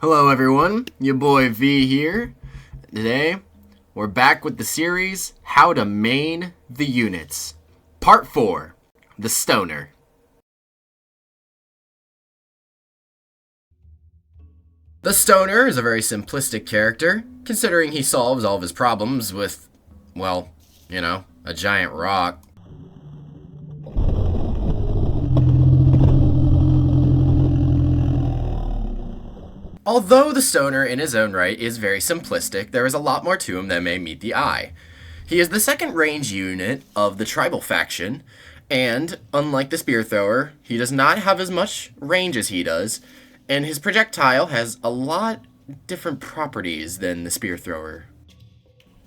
Hello everyone, your boy V here. Today, we're back with the series, How to Main the Units. Part 4, The Stoner. The Stoner is a very simplistic character, considering he solves all of his problems with, well, a giant rock. Although the Stoner in his own right is very simplistic, there is a lot more to him than may meet the eye. He is the second range unit of the tribal faction, and unlike the spear thrower, he does not have as much range as he does, and his projectile has a lot different properties than the spear thrower.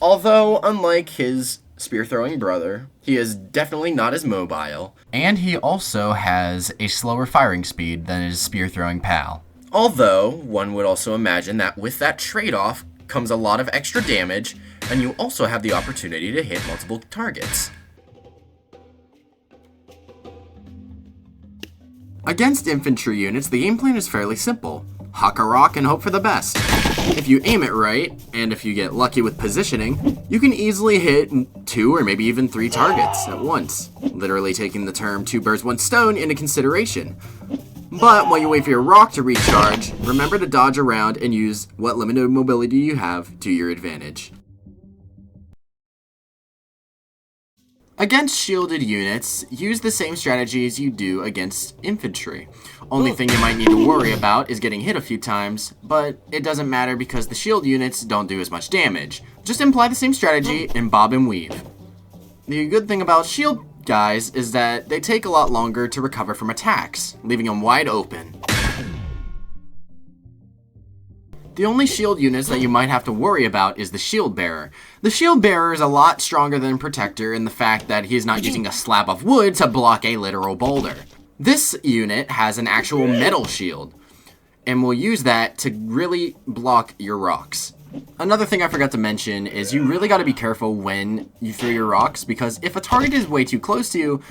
Although, unlike his spear throwing brother, he is definitely not as mobile, and he also has a slower firing speed than his spear throwing pal. Although, one would also imagine that with that trade-off comes a lot of extra damage, and you also have the opportunity to hit multiple targets. Against infantry units, the game plan is fairly simple. Huck a rock and hope for the best. If you aim it right, and if you get lucky with positioning, you can easily hit 2 or maybe even 3 targets at once, literally taking the term 2 birds, 1 stone into consideration. But while you wait for your rock to recharge, remember to dodge around and use what limited mobility you have to your advantage. Against shielded units, use the same strategies you do against infantry. Only thing you might need to worry about is getting hit a few times, but it doesn't matter because the shield units don't do as much damage. Just apply the same strategy and bob and weave. The good thing about shield guys is that they take a lot longer to recover from attacks, leaving them wide open. The only shield units that you might have to worry about is the shield bearer. The shield bearer is a lot stronger than protector in the fact that he is not using a slab of wood to block a literal boulder. This unit has an actual metal shield, and will use that to really block your rocks. Another thing I forgot to mention is you really got to be careful when you throw your rocks, because if a target is way too close to you,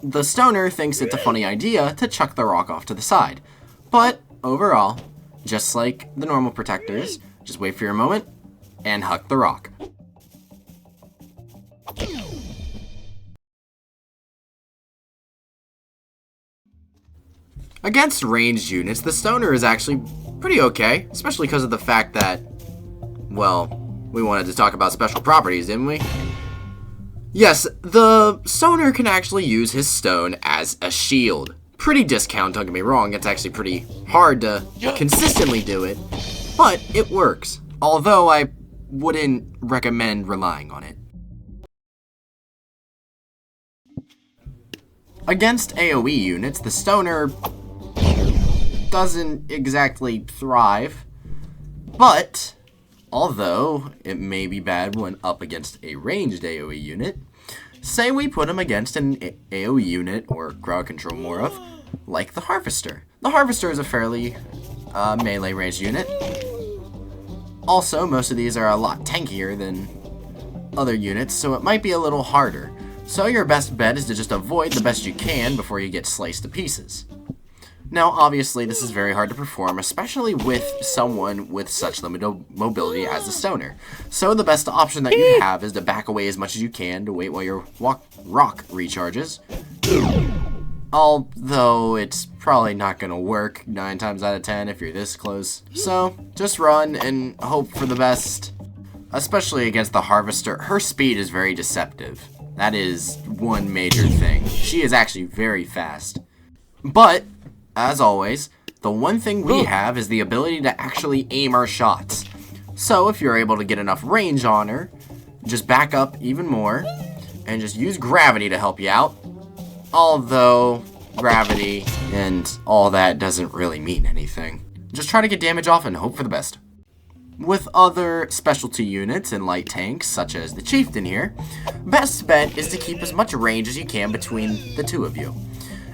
the stoner thinks it's a funny idea to chuck the rock off to the side. But overall, just like the normal protectors, just wait for your moment and huck the rock. Against ranged units, the stoner is actually pretty okay, especially because of the fact that, well, we wanted to talk about special properties, didn't we? Yes, the stoner can actually use his stone as a shield. Pretty discount, don't get me wrong, it's actually pretty hard to consistently do it, but it works. Although I wouldn't recommend relying on it. Against AoE units, the stoner doesn't exactly thrive, but although it may be bad when up against a ranged AoE unit, say we put him against an AoE unit, or crowd control more of, like the Harvester. The Harvester is a fairly melee ranged unit. Also, most of these are a lot tankier than other units, so it might be a little harder. So your best bet is to just avoid the best you can before you get sliced to pieces. Now, obviously, this is very hard to perform, especially with someone with such limited mobility as the stoner. So the best option that you have is to back away as much as you can to wait while your rock recharges. Although it's probably not going to work 9 times out of 10 if you're this close. So just run and hope for the best. Especially against the Harvester, her speed is very deceptive. That is one major thing. She is actually very fast. But as always, the one thing we have is the ability to actually aim our shots. So if you're able to get enough range on her, just back up even more, and just use gravity to help you out. Although, gravity and all that doesn't really mean anything. Just try to get damage off and hope for the best. With other specialty units and light tanks, such as the Chieftain here, best bet is to keep as much range as you can between the two of you.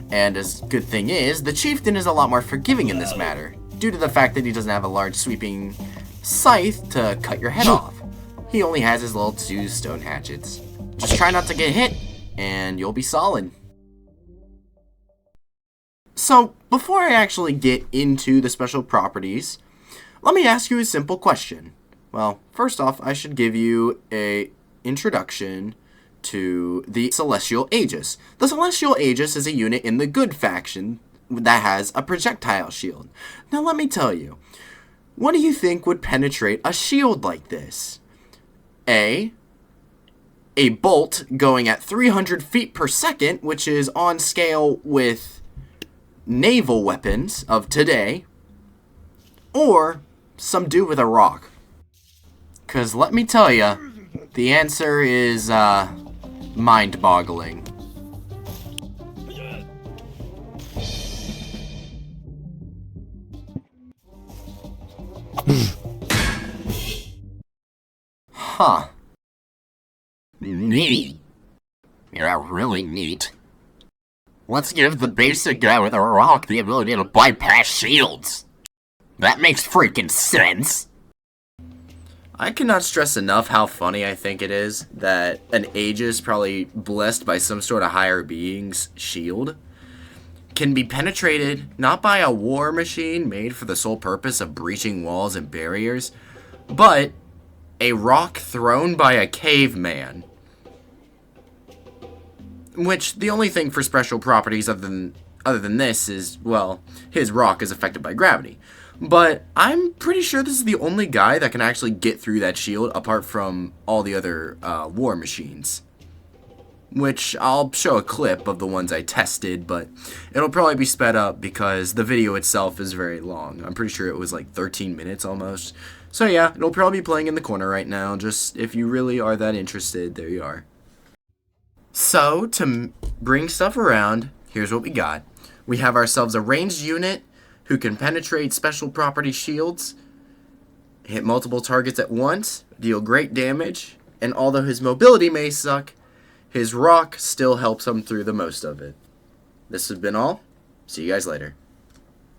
And as good thing is, the Chieftain is a lot more forgiving in this matter, due to the fact that he doesn't have a large sweeping scythe to cut your head off. He only has his little 2 stone hatchets. Just try not to get hit, and you'll be solid. So, before I actually get into the special properties, let me ask you a simple question. Well, first off, I should give you a introduction to the Celestial Aegis. The Celestial Aegis is a unit in the good faction that has a projectile shield. Now let me tell you, what do you think would penetrate a shield like this? A bolt going at 300 feet per second, which is on scale with naval weapons of today, or some dude with a rock. Because let me tell you, the answer is mind-boggling. Huh. Neat. You're really neat. Let's give the basic guy with a rock the ability to bypass shields. That makes freaking sense. I cannot stress enough how funny I think it is that an Aegis, probably blessed by some sort of higher being's shield, can be penetrated not by a war machine made for the sole purpose of breaching walls and barriers, but a rock thrown by a caveman. Which, the only thing for special properties other than this is, well, his rock is affected by gravity. But I'm pretty sure this is the only guy that can actually get through that shield apart from all the other war machines. Which I'll show a clip of the ones I tested, but it'll probably be sped up because the video itself is very long. I'm pretty sure it was like 13 minutes almost. So yeah, it'll probably be playing in the corner right now. Just if you really are that interested, there you are. So, to bring stuff around, here's what we got. We have ourselves a ranged unit who can penetrate special property shields, hit multiple targets at once, deal great damage, and although his mobility may suck, his rock still helps him through the most of it. This has been all. See you guys later.